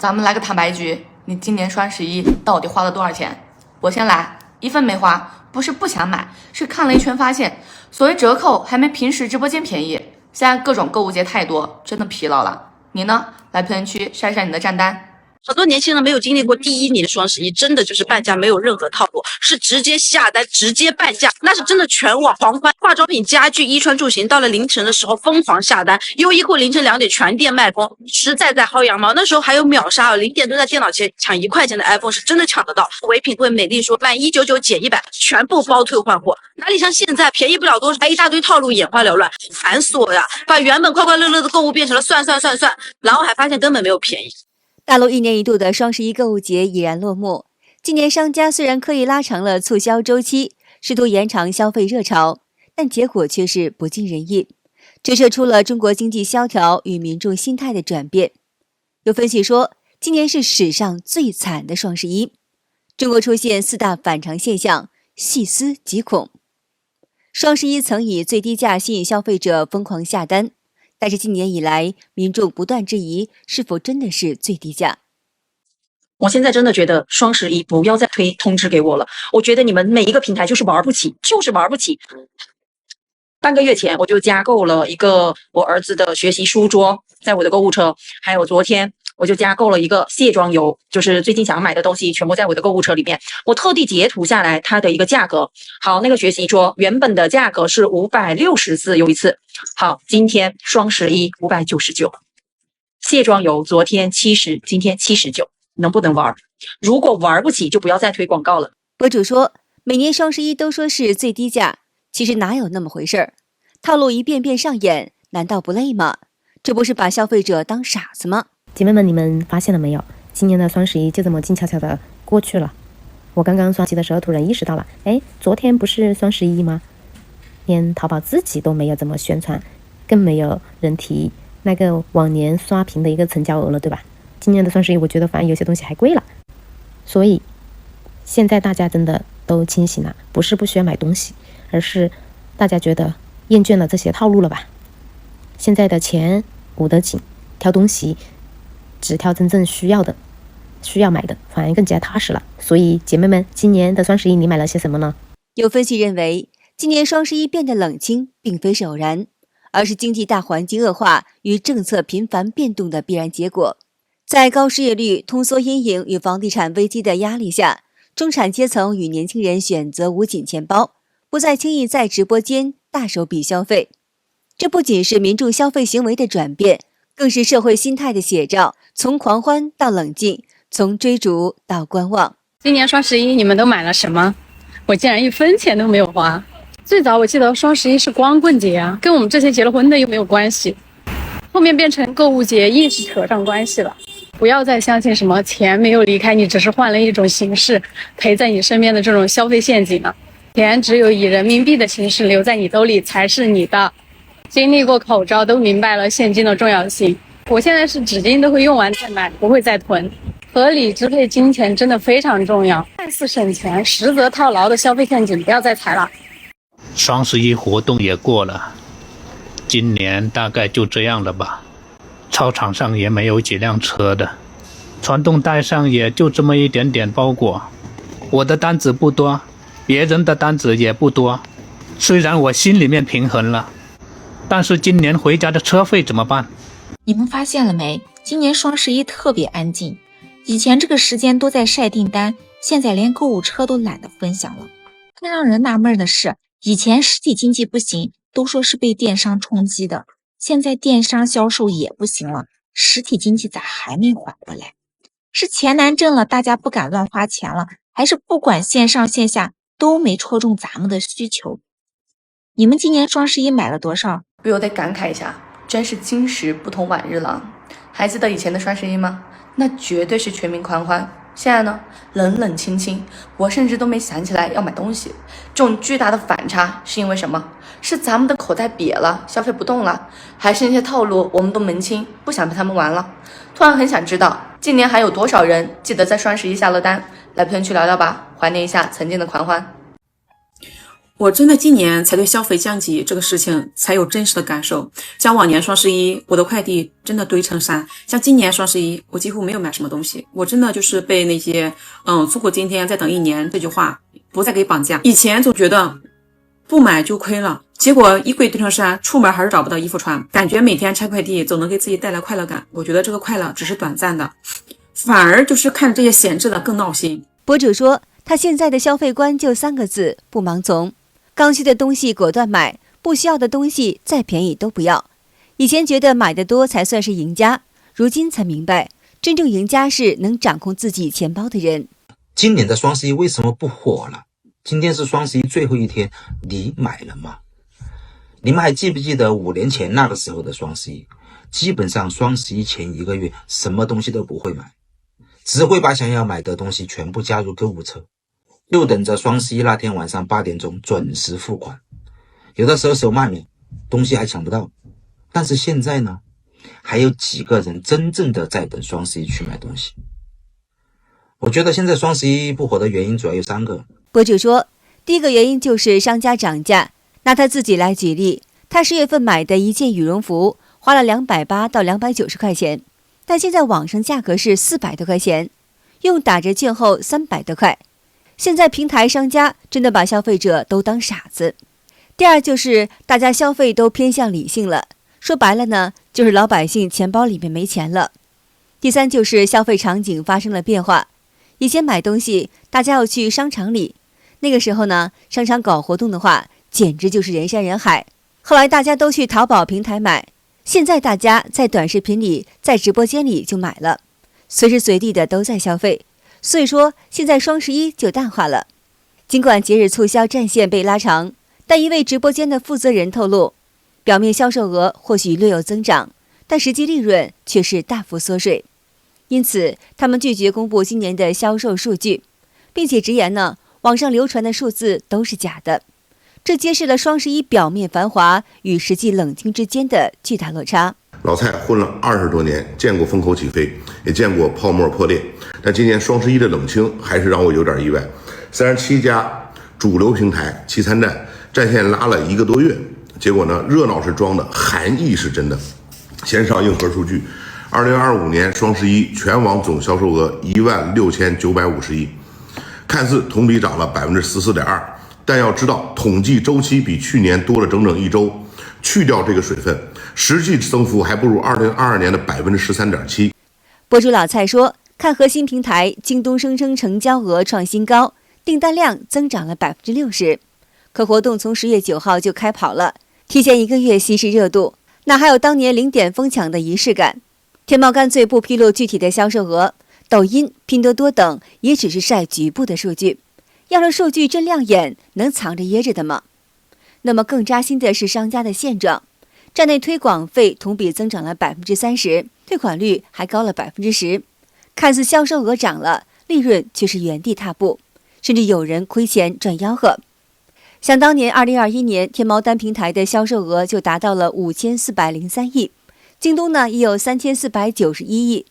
咱们来个坦白局，你今年双十一到底花了多少钱？我先来，一分没花，不是不想买，是看了一圈发现，所谓折扣还没平时直播间便宜。现在各种购物节太多，真的疲劳了。你呢？来评论区晒晒你的账单。很多年轻人没有经历过第一年的双十一，真的就是半价，没有任何套路，是直接下单直接半价，那是真的全网狂欢。化妆品、家具、衣穿住行，到了凌晨的时候疯狂下单，优衣库凌晨2点全店卖疯，实在在薅羊毛。那时候还有秒杀，0点都在电脑前抢1块钱的 iPhone 是真的抢得到。唯品会、美丽说满199减100，全部包退换货，哪里像现在便宜不了多少，还一大堆套路，眼花缭乱，烦死我呀！把原本快快乐乐的购物变成了算，然后还发现根本没有便宜。大陆1年1度的双十一购物节已然落幕。今年商家虽然刻意拉长了促销周期，试图延长消费热潮，但结果却是不尽人意，折射出了中国经济萧条与民众心态的转变。有分析说，今年是史上最惨的双十一，中国出现4大反常现象，细思极恐。双十一曾以最低价吸引消费者疯狂下单，但是今年以来，民众不断质疑是否真的是最低价。我现在真的觉得双十一不要再推通知给我了，我觉得你们每一个平台就是玩不起，半个月前我就加购了一个我儿子的学习书桌，在我的购物车，还有昨天我就加购了一个卸妆油，就是最近想买的东西全部在我的购物车里面。我特地截图下来它的一个价格。好，那个学习桌原本的价格是564有一次，好，今天双十一599，卸妆油昨天70，今天79，能不能玩？如果玩不起就不要再推广告了。博主说，每年双十一都说是最低价，其实哪有那么回事儿？套路一遍遍上演，难道不累吗？这不是把消费者当傻子吗？姐妹们，你们发现了没有？今年的双十一就这么静悄悄的过去了。我刚刚刷机的时候突然意识到了，昨天不是双十一吗？连淘宝自己都没有怎么宣传，更没有人提那个往年刷屏的一个成交额了，对吧？今年的双十一我觉得反而有些东西还贵了。所以现在大家真的都清醒了，不是不需要买东西，而是大家觉得厌倦了这些套路了吧。现在的钱捂得紧，挑东西只挑真正需要的、需要买的，反而更加踏实了。所以姐妹们，今年的双十一你买了些什么呢？有分析认为，今年双十一变得冷清并非是偶然，而是经济大环境恶化与政策频繁变动的必然结果。在高失业率、通缩阴影与房地产危机的压力下，中产阶层与年轻人选择捂紧钱包，不再轻易在直播间大手笔消费。这不仅是民众消费行为的转变，更是社会心态的写照，从狂欢到冷静，从追逐到观望。今年双十一你们都买了什么？我竟然1分钱都没有花。最早我记得双十一是光棍节啊，跟我们这些结了婚的又没有关系。后面变成购物节，硬是扯上关系了。不要再相信什么钱没有离开你，只是换了一种形式陪在你身边的这种消费陷阱了。钱只有以人民币的形式留在你兜里才是你的。经历过口罩都明白了现金的重要性。我现在是纸巾都会用完再买，不会再囤。合理支配金钱真的非常重要，看似省钱，实则套牢的消费陷阱不要再踩了。双十一活动也过了，今年大概就这样了吧。操场上也没有几辆车的，传动带上也就这么一点点包裹。我的单子不多，别人的单子也不多，虽然我心里面平衡了，但是今年回家的车费怎么办？你们发现了没？今年双十一特别安静，以前这个时间都在晒订单，现在连购物车都懒得分享了。更让人纳闷的是，以前实体经济不行，都说是被电商冲击的，现在电商销售也不行了，实体经济咋还没缓过来？是钱难挣了，大家不敢乱花钱了，还是不管线上线下都没戳中咱们的需求？你们今年双十一买了多少？不由得感慨一下，真是今时不同往日了。还记得以前的双十一吗？那绝对是全民狂欢。现在呢，冷冷清清，我甚至都没想起来要买东西。这种巨大的反差是因为什么？是咱们的口袋瘪了，消费不动了，还是那些套路我们都门清，不想陪他们玩了？突然很想知道，今年还有多少人记得在双十一下了单？来评论区聊聊吧，怀念一下曾经的狂欢。我真的今年才对消费降级这个事情才有真实的感受。像往年双十一，我的快递真的堆成山；像今年双十一，我几乎没有买什么东西。我真的就是被那些错过今天再等1年这句话不再给绑架。以前总觉得不买就亏了，结果衣柜堆成山，出门还是找不到衣服穿，感觉每天拆快递总能给自己带来快乐感。我觉得这个快乐只是短暂的，反而就是看这些闲置的更闹心。博主说，他现在的消费观就3个字：不盲从。刚需的东西果断买，不需要的东西再便宜都不要。以前觉得买得多才算是赢家，如今才明白，真正赢家是能掌控自己钱包的人。今年的双十一为什么不火了？今天是双十一最后一天，你买了吗？你们还记不记得5年前那个时候的双十一？基本上双十一前1个月什么东西都不会买，只会把想要买的东西全部加入购物车，就等着双十一那天晚上8点钟准时付款。有的时候手慢了，东西还抢不到。但是现在呢，还有几个人真正的在等双十一去买东西？我觉得现在双十一不火的原因主要有3个。博主说，第一个原因就是商家涨价。拿他自己来举例，他10月份买的一件羽绒服花了280到290块钱，但现在网上价格是400多块钱，用打折券后300多块。现在平台商家真的把消费者都当傻子。第二就是大家消费都偏向理性了，说白了呢，就是老百姓钱包里面没钱了。第三就是消费场景发生了变化，以前买东西大家要去商场里，那个时候呢，商场搞活动的话简直就是人山人海。后来大家都去淘宝平台买，现在大家在短视频里在直播间里就买了，随时随地的都在消费。所以说现在双十一就淡化了。尽管节日促销战线被拉长，但一位直播间的负责人透露，表面销售额或许略有增长，但实际利润却是大幅缩水。因此他们拒绝公布今年的销售数据，并且直言呢，网上流传的数字都是假的。这揭示了双十一表面繁华与实际冷清之间的巨大落差。老蔡混了20多年，见过风口起飞，也见过泡沫破裂，但今年双十一的冷清还是让我有点意外。37家主流平台齐参战线拉了1个多月，结果呢，热闹是装的，含义是真的。先上硬核数据，2025年双十一全网总销售额16950亿，看似同比涨了14.2%，但要知道统计周期比去年多了整整1周，去掉这个水分，实际增幅还不如2022年的13.7%。博主老蔡说，看核心平台京东声称成交额创新高，订单量增长了60%，可活动从10月9号就开跑了，提前1个月稀释热度，那还有当年0点疯抢的仪式感。天猫干脆不披露具体的销售额，抖音、拼多多等也只是晒局部的数据。要是数据真亮眼，能藏着掖着的吗？那么更扎心的是商家的现状，站内推广费同比增长了30%，退款率还高了10%。看似销售额涨了，利润却是原地踏步，甚至有人亏钱赚吆喝。想当年2021年，天猫单平台的销售额就达到了5403亿，京东呢也有3491亿。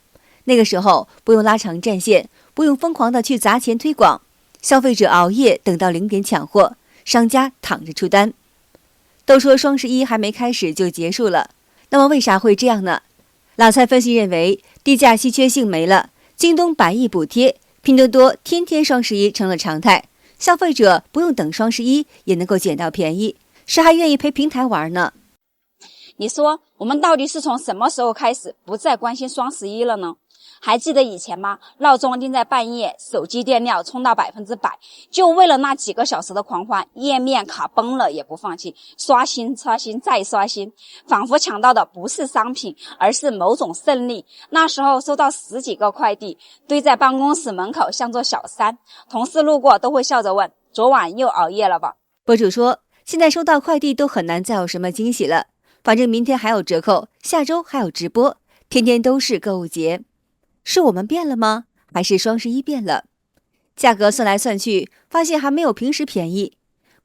那个时候不用拉长战线，不用疯狂的去砸钱推广，消费者熬夜等到0点抢货，商家躺着出单。都说双11还没开始就结束了，那么为啥会这样呢？老蔡分析认为，低价稀缺性没了，京东100亿补贴，拼多多天天双11成了常态，消费者不用等双11也能够捡到便宜，谁还愿意陪平台玩呢？你说我们到底是从什么时候开始不再关心双11了呢？还记得以前吗？闹钟定在半夜，手机电量充到100%，就为了那几个小时的狂欢，页面卡崩了也不放弃，刷新刷新再刷新，仿佛抢到的不是商品，而是某种胜利。那时候收到10几个快递，堆在办公室门口像座小山，同事路过都会笑着问，昨晚又熬夜了吧？博主说，现在收到快递都很难再有什么惊喜了，反正明天还有折扣，下周还有直播，天天都是购物节。是我们变了吗？还是双11变了？价格算来算去，发现还没有平时便宜，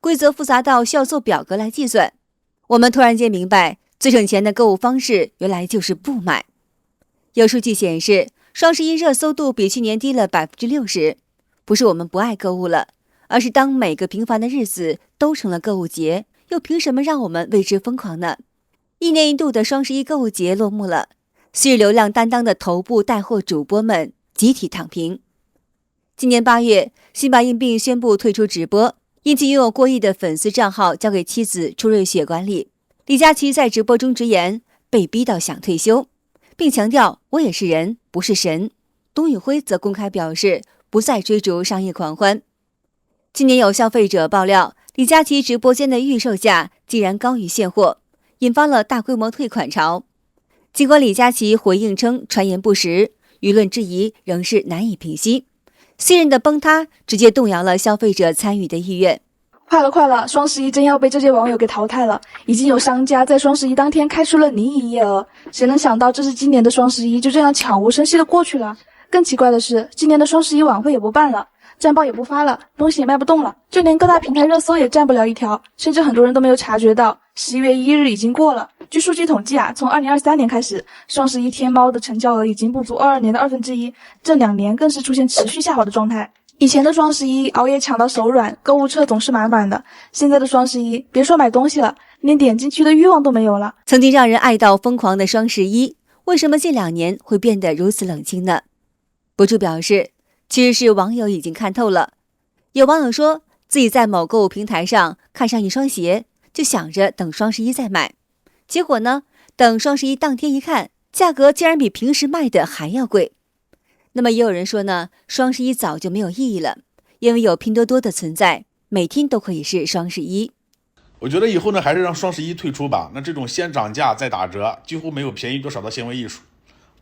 规则复杂到需要做表格来计算。我们突然间明白，最省钱的购物方式原来就是不买。有数据显示，双11热搜度比去年低了60%，不是我们不爱购物了，而是当每个平凡的日子都成了购物节，又凭什么让我们为之疯狂呢？一年一度的双11购物节落幕了，昔日流量担当的头部带货主播们集体躺平。今年8月，辛巴因病宣布退出直播，因其拥有过亿的粉丝账号交给妻子朱瑞雪管理。李佳琦在直播中直言被逼到想退休，并强调我也是人，不是神。董宇辉则公开表示不再追逐商业狂欢。今年有消费者爆料，李佳琦直播间的预售价竟然高于现货，引发了大规模退款潮。尽管李佳琦回应称传言不实，舆论质疑仍是难以平息。信任的崩塌直接动摇了消费者参与的意愿。快了，双11真要被这些网友给淘汰了。已经有商家在双11当天开出了0亿营业额，谁能想到这是今年的双11就这样悄无声息的过去了。更奇怪的是，今年的双11晚会也不办了，战报也不发了，东西也卖不动了，就连各大平台热搜也占不了一条，甚至很多人都没有察觉到11月1日已经过了。据数据统计从2023年开始，双11天猫的成交额已经不足22年的1/2，这2年更是出现持续下滑的状态。以前的双11熬夜抢到手软，购物车总是满满的，现在的双11别说买东西了，连点进去的欲望都没有了。曾经让人爱到疯狂的双11，为什么近2年会变得如此冷清呢？博主表示，其实是网友已经看透了。有网友说自己在某购物平台上看上一双鞋，就想着等双11再买，结果呢，等双11当天一看，价格竟然比平时卖的还要贵。那么也有人说呢，双11早就没有意义了，因为有拼多多的存在，每天都可以是双11。我觉得以后呢，还是让双11退出吧。那这种先涨价再打折，几乎没有便宜多少的行为艺术。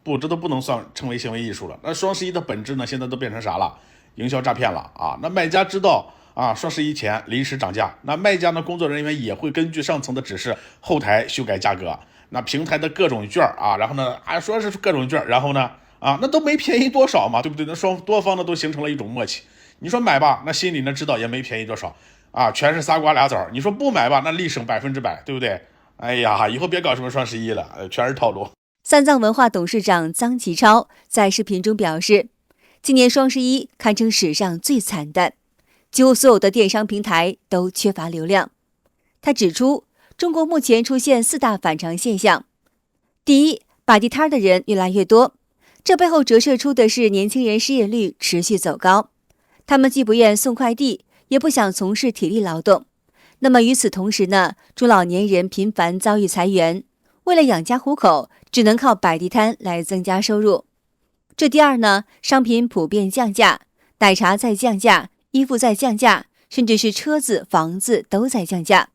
不，这都不能算称为行为艺术了。那双11的本质呢，现在都变成啥了？营销诈骗了啊！那卖家知道双11前临时涨价，那卖家呢，工作人员也会根据上层的指示，后台修改价格。那平台的各种券然后呢，说是各种券，然后呢，那都没便宜多少嘛，对不对？那多方呢都形成了一种默契。你说买吧，那心里呢知道也没便宜多少全是仨瓜俩枣。你说不买吧，那立省100%，对不对？哎呀，以后别搞什么双11了，全是套路。三藏文化董事长臧其超在视频中表示，今年双11堪称史上最惨淡，几乎所有的电商平台都缺乏流量。他指出，中国目前出现4大反常现象。第一，摆地摊的人越来越多，这背后折射出的是年轻人失业率持续走高，他们既不愿送快递，也不想从事体力劳动。那么与此同时呢，中老年人频繁遭遇裁员，为了养家糊口，只能靠摆地摊来增加收入。这第二呢，商品普遍降价，奶茶在降价，衣服在降价，甚至是车子、房子都在降价。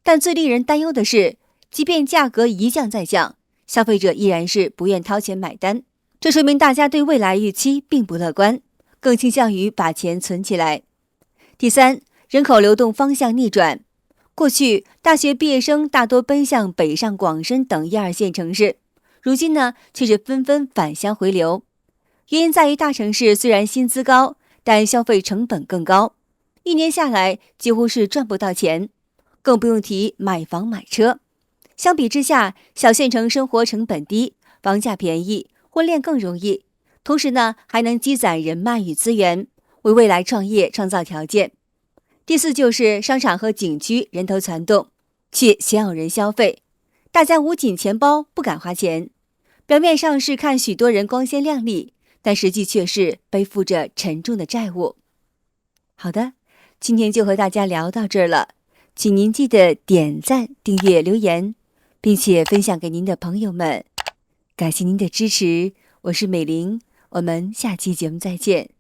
但最令人担忧的是，即便价格一降再降，消费者依然是不愿掏钱买单。这说明大家对未来预期并不乐观，更倾向于把钱存起来。第三，人口流动方向逆转。过去，大学毕业生大多奔向北上广深等1、2线城市，如今呢，却是纷纷返乡回流。原因在于大城市虽然薪资高，但消费成本更高，1年下来几乎是赚不到钱，更不用提买房买车。相比之下，小县城生活成本低，房价便宜，婚恋更容易，同时呢，还能积攒人脉与资源，为未来创业创造条件。第四就是商场和景区人头攒动，却鲜有人消费，大家捂紧钱包不敢花钱。表面上是看许多人光鲜亮丽，但实际却是背负着沉重的债务。好的，今天就和大家聊到这儿了，请您记得点赞、订阅、留言，并且分享给您的朋友们。感谢您的支持，我是美玲，我们下期节目再见。